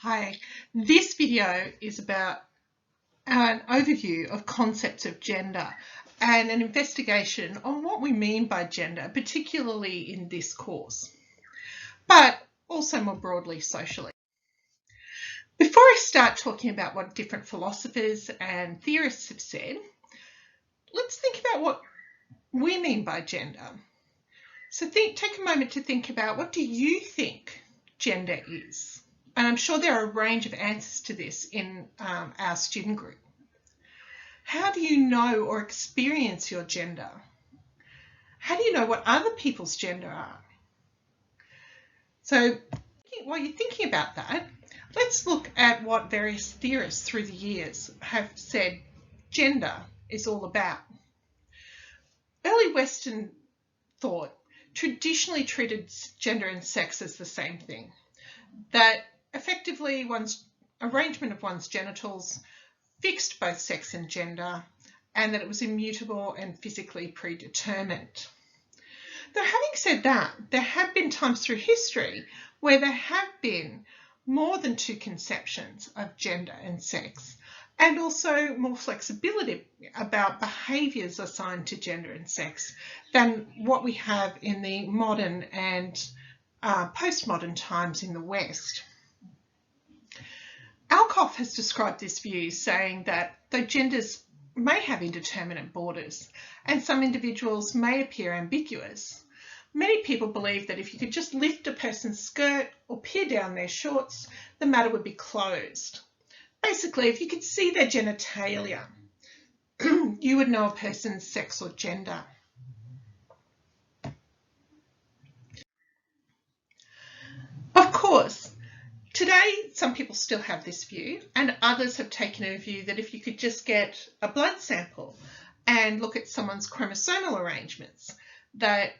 Hi, this video is about an overview of concepts of gender and an investigation on what we mean by gender, particularly in this course, but also more broadly socially. Before I start talking about what different philosophers and theorists have said, let's think about what we mean by gender. So take a moment to think about, what do you think gender is? And I'm sure there are a range of answers to this in our student group. How do you know or experience your gender? How do you know what other people's gender are? So while you're thinking about that, let's look at what various theorists through the years have said gender is all about. Early Western thought traditionally treated gender and sex as the same thing, that effectively one's arrangement of one's genitals fixed both sex and gender, and that it was immutable and physically predetermined. Though having said that, there have been times through history where there have been more than two conceptions of gender and sex, and also more flexibility about behaviours assigned to gender and sex than what we have in the modern and postmodern times in the West. Alcoff has described this view, saying that though genders may have indeterminate borders and some individuals may appear ambiguous, many people believe that if you could just lift a person's skirt or peer down their shorts, the matter would be closed. Basically, if you could see their genitalia, you would know a person's sex or gender. Of course, today, some people still have this view, and others have taken a view that if you could just get a blood sample and look at someone's chromosomal arrangements, that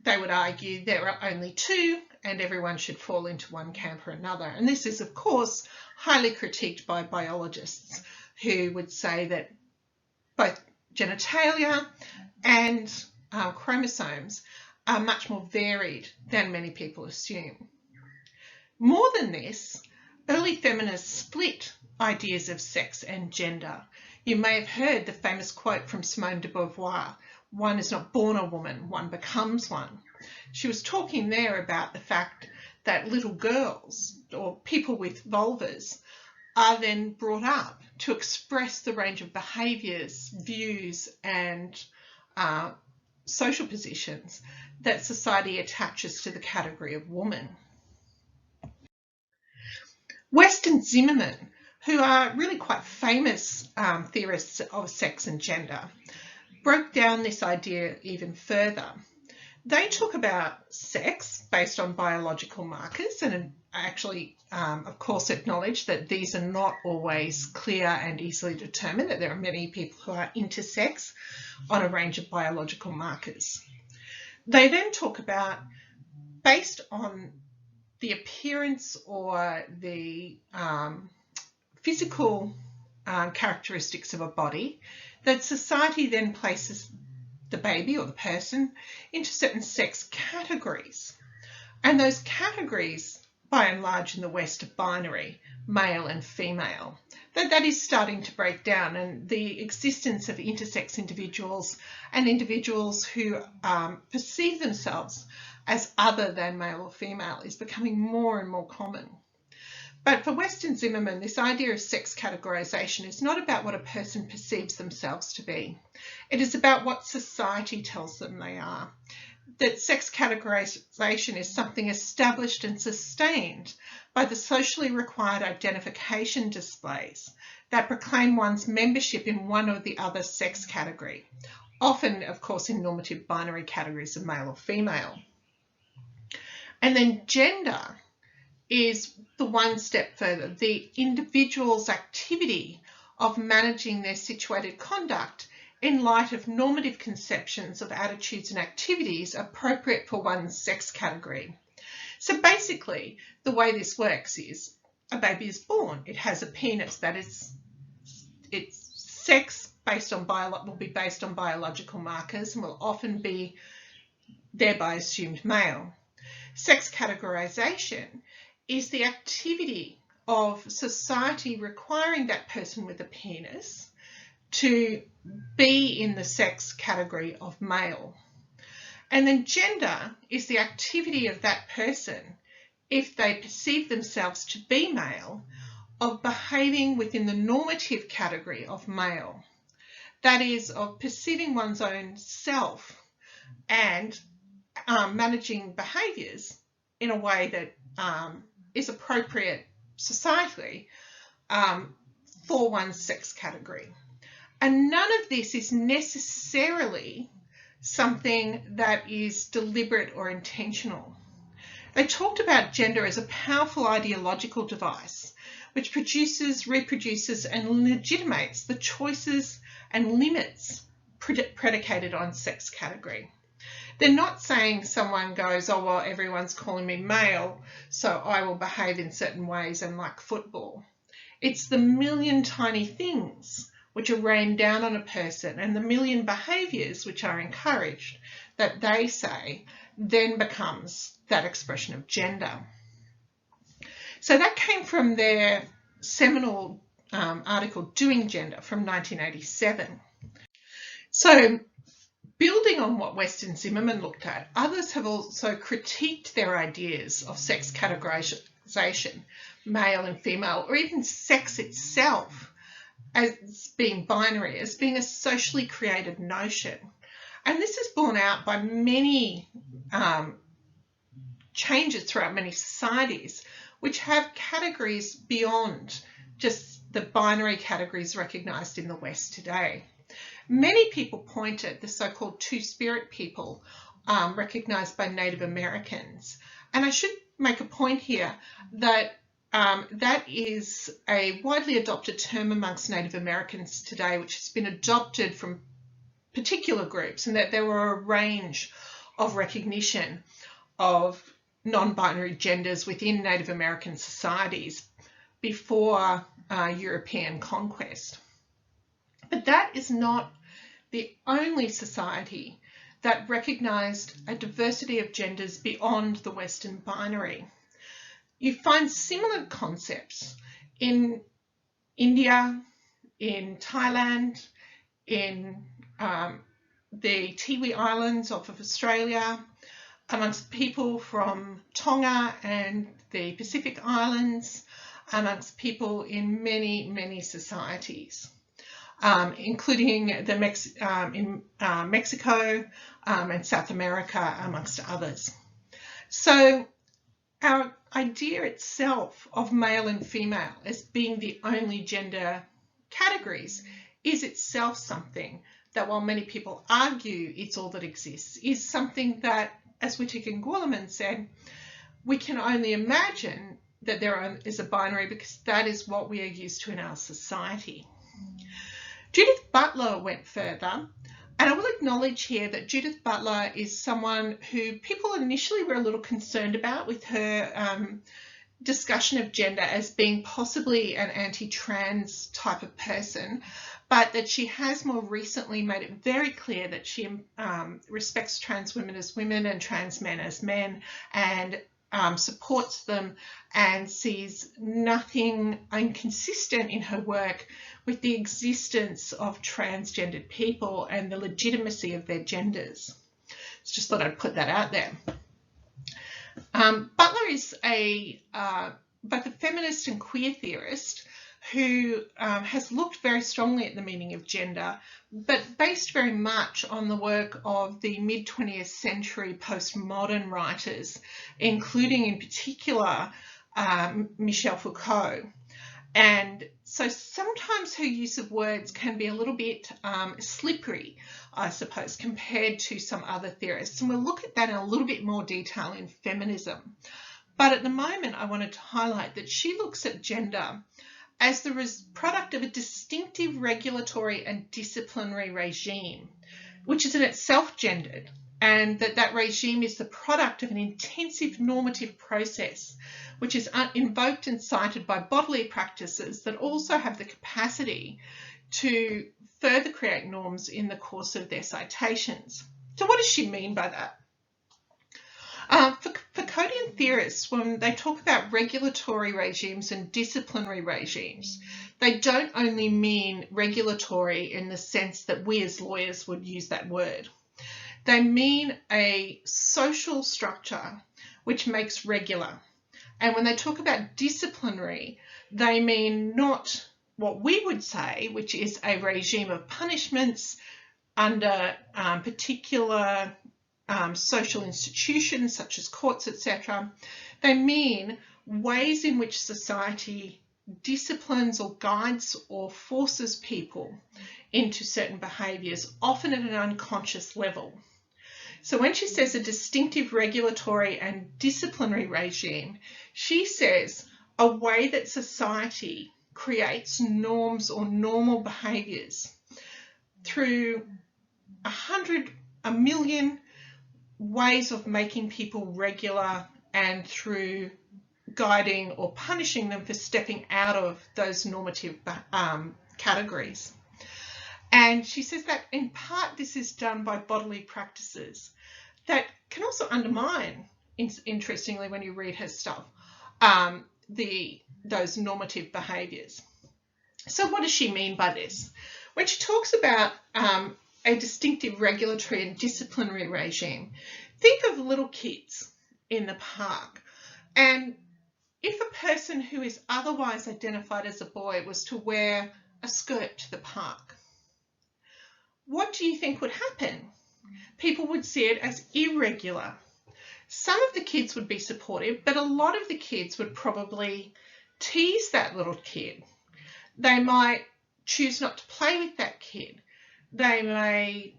they would argue there are only two and everyone should fall into one camp or another. And this is, of course, highly critiqued by biologists who would say that both genitalia and chromosomes are much more varied than many people assume. More than this, early feminists split ideas of sex and gender. You may have heard the famous quote from Simone de Beauvoir, "One is not born a woman, one becomes one." She was talking there about the fact that little girls or people with vulvas are then brought up to express the range of behaviours, views and social positions that society attaches to the category of woman. West and Zimmerman, who are really quite famous theorists of sex and gender, broke down this idea even further. They talk about sex based on biological markers and actually, of course, acknowledge that these are not always clear and easily determined, that there are many people who are intersex on a range of biological markers. They then talk about, based on the appearance or the physical characteristics of a body, that society then places the baby or the person into certain sex categories. And those categories, by and large in the West, are binary, male and female. That is starting to break down, and the existence of intersex individuals and individuals who perceive themselves as other than male or female is becoming more and more common. But for West and Zimmerman, this idea of sex categorization is not about what a person perceives themselves to be. It is about what society tells them they are. That sex categorization is something established and sustained by the socially required identification displays that proclaim one's membership in one or the other sex category, often, of course, in normative binary categories of male or female. And then gender is the one step further, the individual's activity of managing their situated conduct in light of normative conceptions of attitudes and activities appropriate for one's sex category. So basically, the way this works is a baby is born, it has a penis, that is, its sex will be based on biological markers and will often be thereby assumed male. Sex categorization is the activity of society requiring that person with a penis to be in the sex category of male. And then gender is the activity of that person, if they perceive themselves to be male, of behaving within the normative category of male. That is, of perceiving one's own self and managing behaviours in a way that is appropriate societally for one's sex category. And none of this is necessarily something that is deliberate or intentional. They talked about gender as a powerful ideological device which produces, reproduces, and legitimates the choices and limits predicated on sex category. They're not saying someone goes, oh, well, everyone's calling me male, so I will behave in certain ways and like football. It's the million tiny things which are rained down on a person and the million behaviours which are encouraged that they say then becomes that expression of gender. So that came from their seminal article, Doing Gender, from 1987. So building on what West and Zimmerman looked at, others have also critiqued their ideas of sex categorisation, male and female, or even sex itself as being binary, as being a socially created notion. And this is borne out by many changes throughout many societies, which have categories beyond just the binary categories recognised in the West today. Many people point at the so-called two-spirit people recognised by Native Americans. And I should make a point here that that is a widely adopted term amongst Native Americans today, which has been adopted from particular groups, and that there were a range of recognition of non-binary genders within Native American societies before European conquest. But that is not the only society that recognised a diversity of genders beyond the Western binary. You find similar concepts in India, in Thailand, in the Tiwi Islands off of Australia, amongst people from Tonga and the Pacific Islands, amongst people in many, many societies, including in Mexico and South America, amongst others. So our idea itself of male and female as being the only gender categories is itself something that, while many people argue it's all that exists, is something that, as Whittaker and Gorleman said, we can only imagine that there is a binary because that is what we are used to in our society. Judith Butler went further, and I will acknowledge here that Judith Butler is someone who people initially were a little concerned about with her discussion of gender as being possibly an anti-trans type of person, but that she has more recently made it very clear that she respects trans women as women and trans men as men, and supports them and sees nothing inconsistent in her work with the existence of transgendered people and the legitimacy of their genders. So just thought I'd put that out there. Butler is both a feminist and queer theorist who has looked very strongly at the meaning of gender, but based very much on the work of the mid-20th century postmodern writers, including in particular Michel Foucault. And so sometimes her use of words can be a little bit slippery, I suppose, compared to some other theorists. And we'll look at that in a little bit more detail in feminism. But at the moment, I wanted to highlight that she looks at gender as the product of a distinctive regulatory and disciplinary regime, which is in itself gendered, and that regime is the product of an intensive normative process, which is invoked and cited by bodily practices that also have the capacity to further create norms in the course of their citations. So what does she mean by that? For Foucauldian theorists, when they talk about regulatory regimes and disciplinary regimes, they don't only mean regulatory in the sense that we as lawyers would use that word. They mean a social structure which makes regular. And when they talk about disciplinary, they mean not what we would say, which is a regime of punishments under particular social institutions such as courts, etc. They mean ways in which society disciplines or guides or forces people into certain behaviours, often at an unconscious level. So when she says a distinctive regulatory and disciplinary regime, she says a way that society creates norms or normal behaviours through 100, 1,000,000 ways of making people regular, and through guiding or punishing them for stepping out of those normative categories. And she says that in part this is done by bodily practices that can also undermine, interestingly, when you read her stuff, those normative behaviours. So what does she mean by this? When she talks about a distinctive regulatory and disciplinary regime, think of little kids in the park. And if a person who is otherwise identified as a boy was to wear a skirt to the park, what do you think would happen? People would see it as irregular. Some of the kids would be supportive, but a lot of the kids would probably tease that little kid. They might choose not to play with that kid. They may,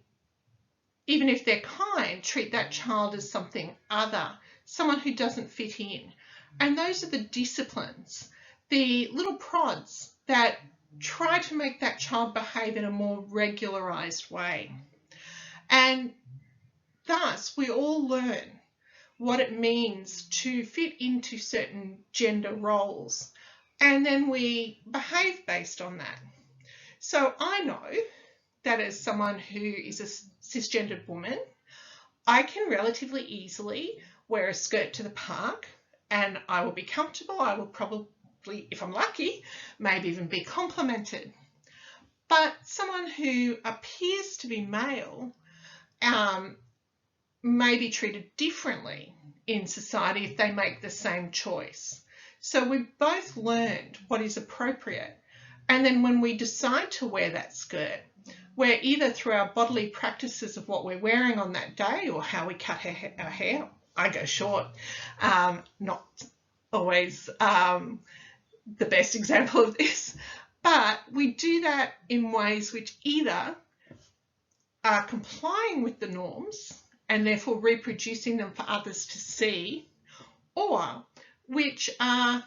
even if they're kind, treat that child as something other, someone who doesn't fit in. And those are the disciplines, the little prods that try to make that child behave in a more regularized way. And thus, we all learn what it means to fit into certain gender roles, and then we behave based on that. So I know that as someone who is a cisgendered woman, I can relatively easily wear a skirt to the park and I will be comfortable. I will probably, if I'm lucky, maybe even be complimented. But someone who appears to be male may be treated differently in society if they make the same choice. So we've both learned what is appropriate. And then when we decide to wear that skirt, we're either through our bodily practices of what we're wearing on that day or how we cut our hair. I go short, not always the best example of this, but we do that in ways which either are complying with the norms and therefore reproducing them for others to see, or which are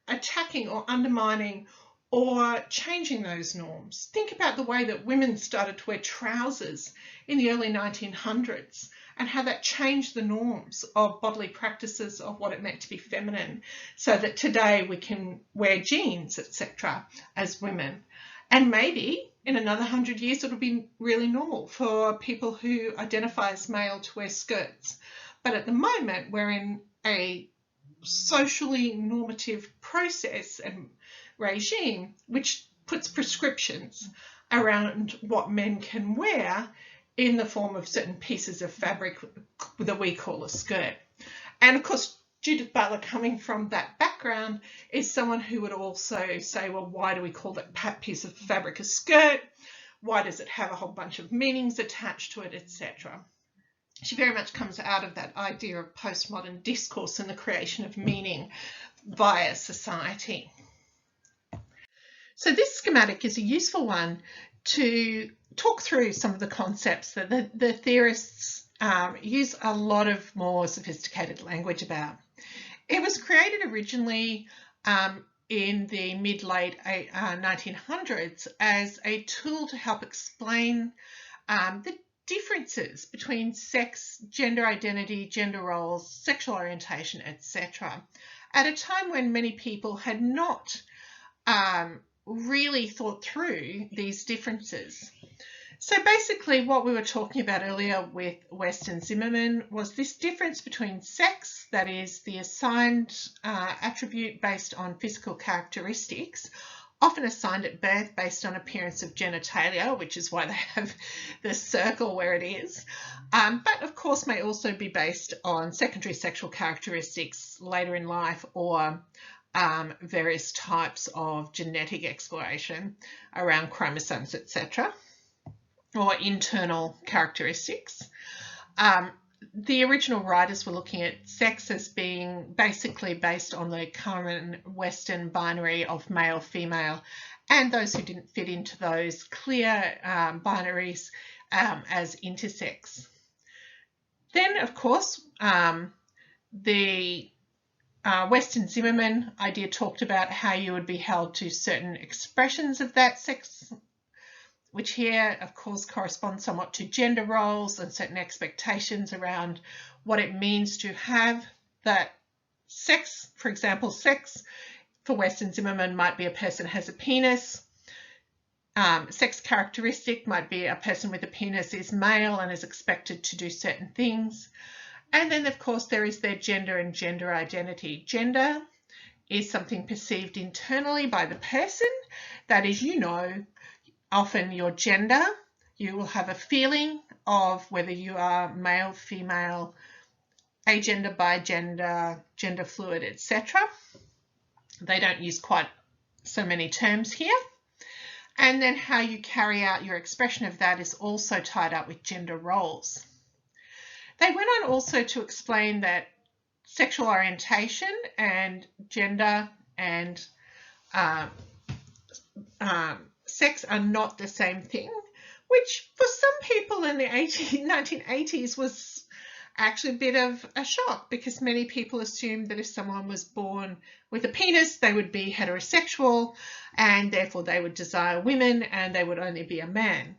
attacking or undermining or changing those norms. Think about the way that women started to wear trousers in the early 1900s and how that changed the norms of bodily practices of what it meant to be feminine, so that today we can wear jeans, etc., as women. And maybe in another 100 years it'll be really normal for people who identify as male to wear skirts. But at the moment we're in a socially normative process and regime which puts prescriptions around what men can wear in the form of certain pieces of fabric that we call a skirt. And of course, Judith Butler, coming from that background, is someone who would also say, well, why do we call that piece of fabric a skirt? Why does it have a whole bunch of meanings attached to it, etc.? She very much comes out of that idea of postmodern discourse and the creation of meaning via society. So this schematic is a useful one to talk through some of the concepts that the theorists use a lot of more sophisticated language about. It was created originally in the mid-late 1900s as a tool to help explain the differences between sex, gender identity, gender roles, sexual orientation, etc., at a time when many people had not really thought through these differences. So basically what we were talking about earlier with West and Zimmerman was this difference between sex, that is the assigned attribute based on physical characteristics, often assigned at birth based on appearance of genitalia, which is why they have the circle where it is, but of course may also be based on secondary sexual characteristics later in life, or various types of genetic exploration around chromosomes, etc., or internal characteristics. The original writers were looking at sex as being basically based on the common Western binary of male, female, and those who didn't fit into those clear binaries as intersex. Then, of course, the Western Zimmerman idea talked about how you would be held to certain expressions of that sex, which here, of course, corresponds somewhat to gender roles and certain expectations around what it means to have that sex. For example, sex for Western Zimmerman might be a person has a penis. Sex characteristic might be a person with a penis is male and is expected to do certain things. And then, of course, there is their gender and gender identity. Gender is something perceived internally by the person. That is, often your gender. You will have a feeling of whether you are male, female, agender, bigender, gender fluid, etc. They don't use quite so many terms here. And then how you carry out your expression of that is also tied up with gender roles. They went on also to explain that sexual orientation and gender and sex are not the same thing, which for some people in the 1980s was actually a bit of a shock, because many people assumed that if someone was born with a penis, they would be heterosexual and therefore they would desire women and they would only be a man.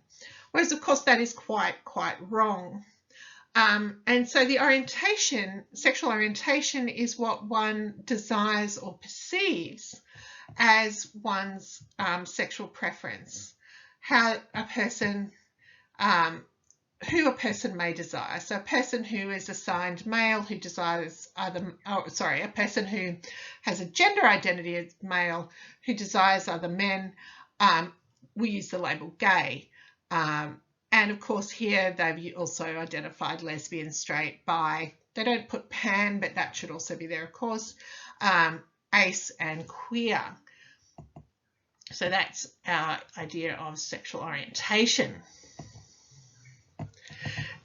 Whereas, of course, that is quite wrong. And so the orientation, sexual orientation, is what one desires or perceives as one's sexual preference, how a person, who a person may desire. So a person who is assigned male who desires a person who has a gender identity as male who desires other men, we use the label gay. And of course here they've also identified lesbian, straight, bi. They don't put pan, but that should also be there, of course. Ace and queer. So that's our idea of sexual orientation.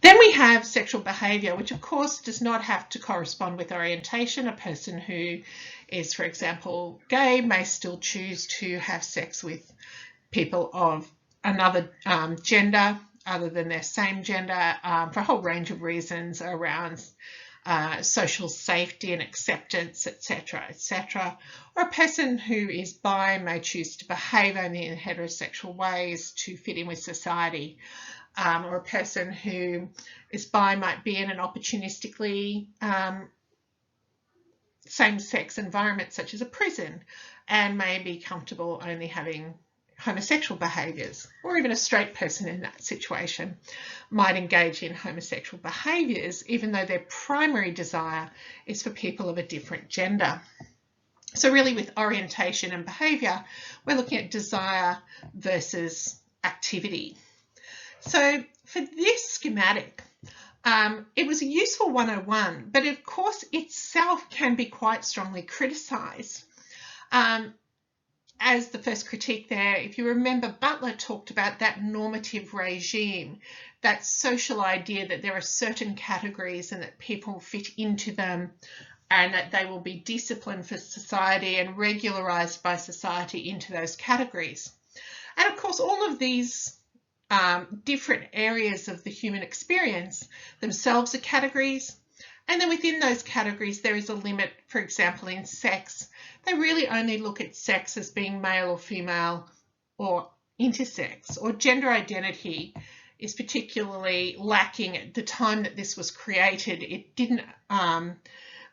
Then we have sexual behaviour, which of course does not have to correspond with orientation. A person who is, for example, gay may still choose to have sex with people of another gender other than their same gender for a whole range of reasons around social safety and acceptance, etc., etc. Or a person who is bi may choose to behave only in heterosexual ways to fit in with society. Or a person who is bi might be in an opportunistically same-sex environment such as a prison and may be comfortable only having homosexual behaviours, or even a straight person in that situation might engage in homosexual behaviours even though their primary desire is for people of a different gender. So really with orientation and behaviour, we're looking at desire versus activity. So for this schematic, it was a useful 101, but of course itself can be quite strongly criticised. As the first critique there, if you remember, Butler talked about that normative regime, that social idea that there are certain categories and that people fit into them and that they will be disciplined for society and regularised by society into those categories. And of course, all of these different areas of the human experience themselves are categories. And then within those categories, there is a limit, for example, in sex. They really only look at sex as being male or female or intersex, or gender identity is particularly lacking at the time that this was created. It didn't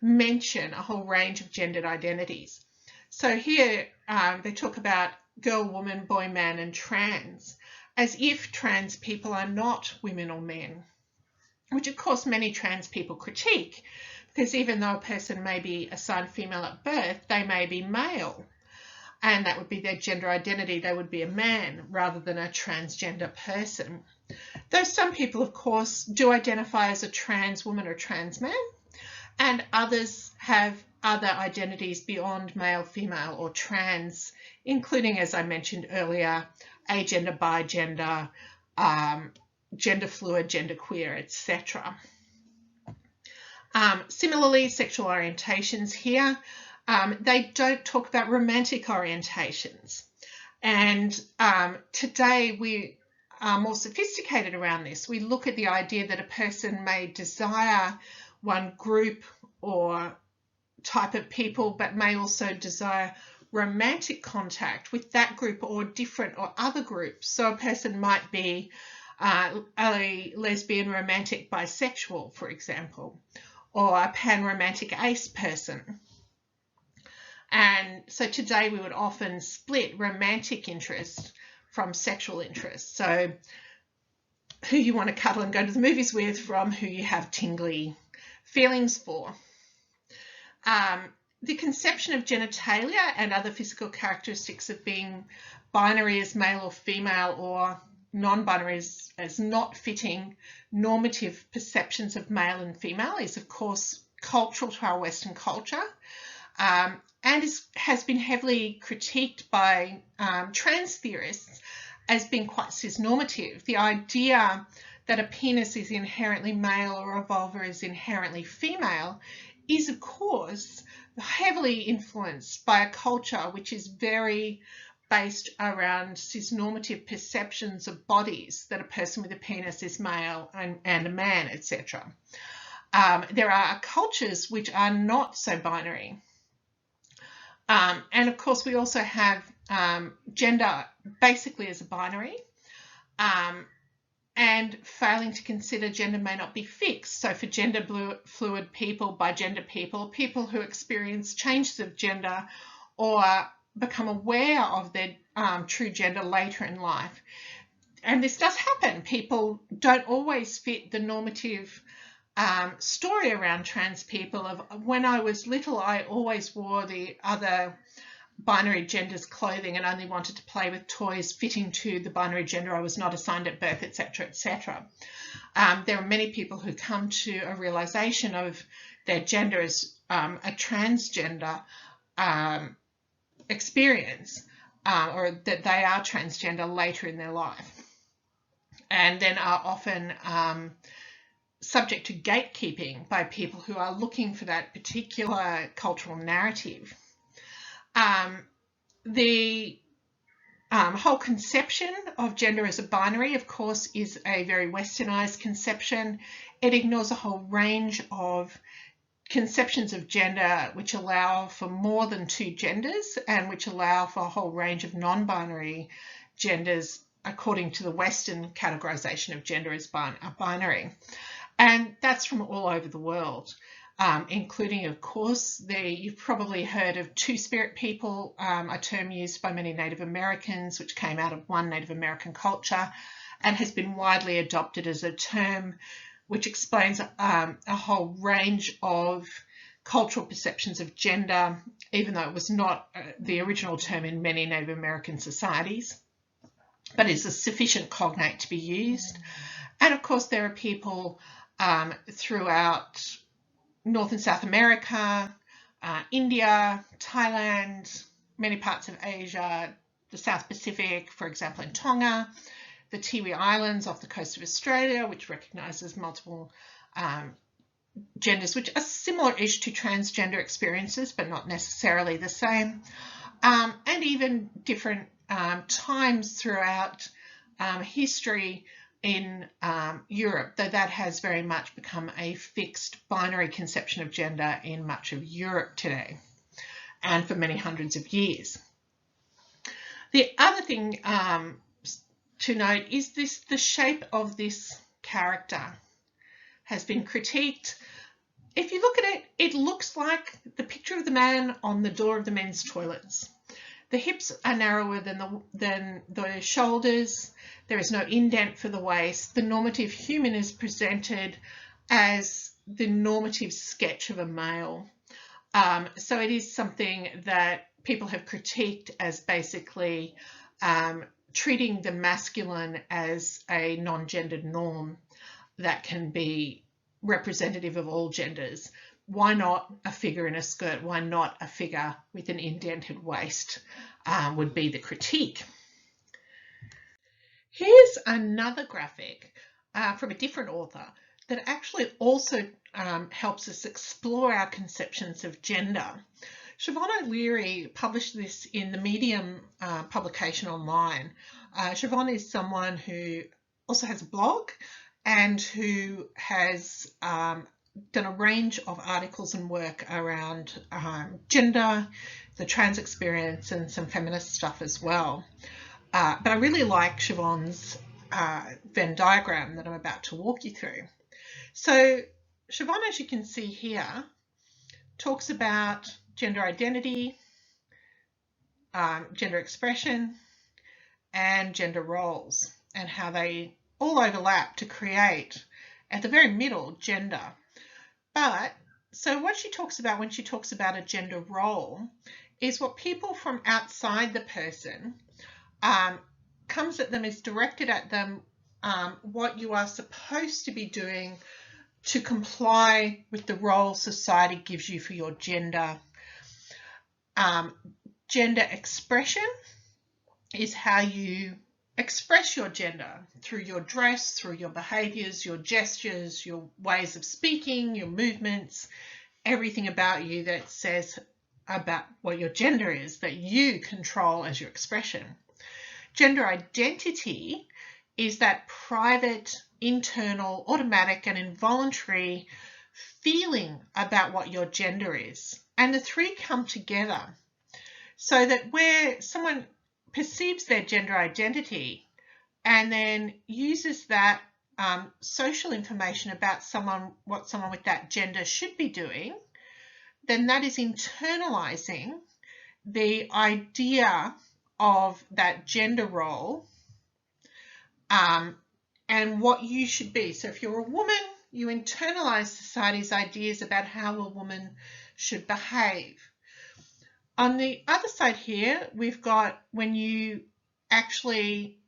mention a whole range of gendered identities. So here they talk about girl, woman, boy, man, and trans. as if trans people are not women or men, which of course many trans people critique, because even though a person may be assigned female at birth, they may be male, and that would be their gender identity. They would be a man rather than a transgender person. Though some people, of course, do identify as a trans woman or trans man, and others have other identities beyond male, female, or trans, including, as I mentioned earlier, agender, bigender, gender fluid, gender queer, etc. Similarly, sexual orientations here, they don't talk about romantic orientations. And today we are more sophisticated around this. We look at the idea that a person may desire one group or type of people, but may also desire romantic contact with that group or different or other groups. So a person might be a lesbian, romantic, bisexual, for example, or a pan-romantic ace person. And so today we would often split romantic interest from sexual interest. So who you want to cuddle and go to the movies with from who you have tingly feelings for. The conception of genitalia and other physical characteristics of being binary as male or female or non-binary as not fitting normative perceptions of male and female is, of course, cultural to our Western culture, and has been heavily critiqued by trans theorists as being quite cisnormative. The idea that a penis is inherently male or a vulva is inherently female is, of course, heavily influenced by a culture which is very based around cisnormative perceptions of bodies, that a person with a penis is male and a man, etc. There are cultures which are not so binary. And of course, we also have gender basically as a binary, and failing to consider gender may not be fixed. So for gender fluid people, bigender people, people who experience changes of gender or become aware of their true gender later in life. And this does happen. People don't always fit the normative story around trans people of when I was little, I always wore the other binary gender's clothing and only wanted to play with toys fitting to the binary gender I was not assigned at birth, etc., etc. There are many people who come to a realization of their gender as a transgender experience, or that they are transgender later in their life, and then are often subject to gatekeeping by people who are looking for that particular cultural narrative. The whole conception of gender as a binary, of course, is a very westernized conception. It ignores a whole range of conceptions of gender which allow for more than two genders and which allow for a whole range of non-binary genders according to the Western categorization of gender as binary. And that's from all over the world, including, of course, you've probably heard of two-spirit people, a term used by many Native Americans, which came out of one Native American culture and has been widely adopted as a term which explains a whole range of cultural perceptions of gender, even though it was not the original term in many Native American societies, but is a sufficient cognate to be used. And of course, there are people throughout North and South America, India, Thailand, many parts of Asia, the South Pacific, for example, in Tonga, the Tiwi Islands off the coast of Australia, which recognises multiple genders, which are similar-ish to transgender experiences, but not necessarily the same, and even different times throughout history in Europe, though that has very much become a fixed binary conception of gender in much of Europe today, and for many hundreds of years. The other thing to note is the shape of this character has been critiqued. If you look at it, it looks like the picture of the man on the door of the men's toilets. The hips are narrower than the shoulders. There is no indent for the waist. The normative human is presented as the normative sketch of a male. So it is something that people have critiqued as basically treating the masculine as a non-gendered norm that can be representative of all genders. Why not a figure in a skirt? Why not a figure with an indented waist would be the critique. Here's another graphic from a different author that actually also helps us explore our conceptions of gender. Siobhan O'Leary published this in the Medium publication online. Siobhan is someone who also has a blog and who has done a range of articles and work around gender, the trans experience, and some feminist stuff as well. But I really like Siobhan's Venn diagram that I'm about to walk you through. So Siobhan, as you can see here, talks about gender identity, gender expression, and gender roles, and how they all overlap to create, at the very middle, gender. But so what she talks about when she talks about a gender role is what people from outside the person comes at them, is directed at them, what you are supposed to be doing to comply with the role society gives you for your gender. Gender expression is how you express your gender through your dress, through your behaviours, your gestures, your ways of speaking, your movements, everything about you that says about what your gender is, that you control as your expression. Gender identity is that private, internal, automatic and involuntary feeling about what your gender is. And the three come together so that where someone perceives their gender identity and then uses that social information about what someone with that gender should be doing, then that is internalizing the idea of that gender role and what you should be. So if you're a woman, you internalize society's ideas about how a woman should behave. On the other side here, we've got when you actually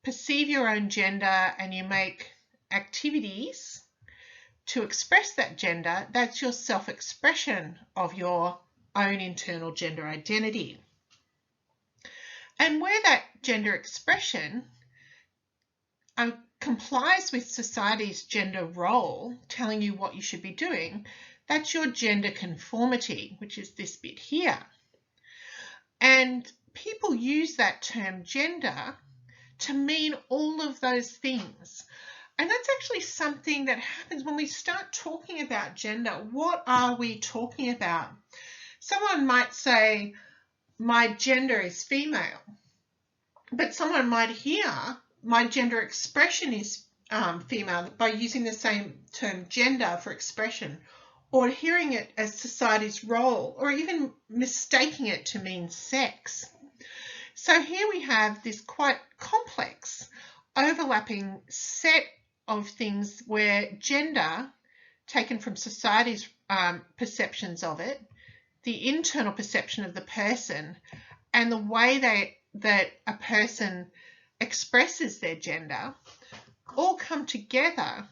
perceive your own gender and you make activities to express that gender, that's your self-expression of your own internal gender identity. And where that gender expression complies with society's gender role, telling you what you should be doing, that's your gender conformity, which is this bit here. And people use that term gender to mean all of those things. And that's actually something that happens when we start talking about gender. What are we talking about? Someone might say, my gender is female, but someone might hear, my gender expression is female, by using the same term gender for expression, or hearing it as society's role, or even mistaking it to mean sex. So here we have this quite complex overlapping set of things where gender, taken from society's perceptions of it, the internal perception of the person, and the way that a person expresses their gender, all come together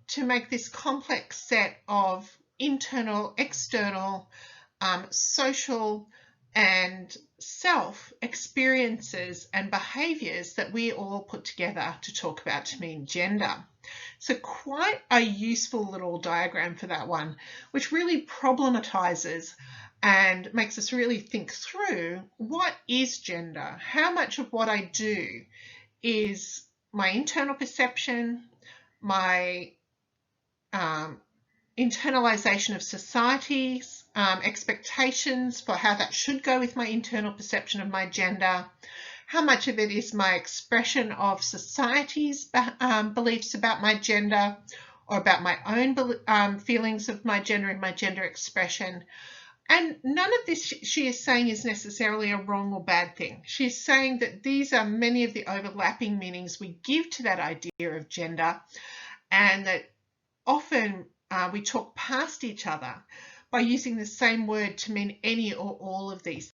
to make this complex set of internal, external, social and self experiences and behaviours that we all put together to talk about to mean gender. So quite a useful little diagram for that one, which really problematizes and makes us really think through, what is gender? How much of what I do is my internal perception, my internalization of society's expectations for how that should go with my internal perception of my gender? How much of it is my expression of society's beliefs about my gender, or about my own feelings of my gender and my gender expression? And none of this she is saying is necessarily a wrong or bad thing. She's saying that these are many of the overlapping meanings we give to that idea of gender, and that often we talk past each other by using the same word to mean any or all of these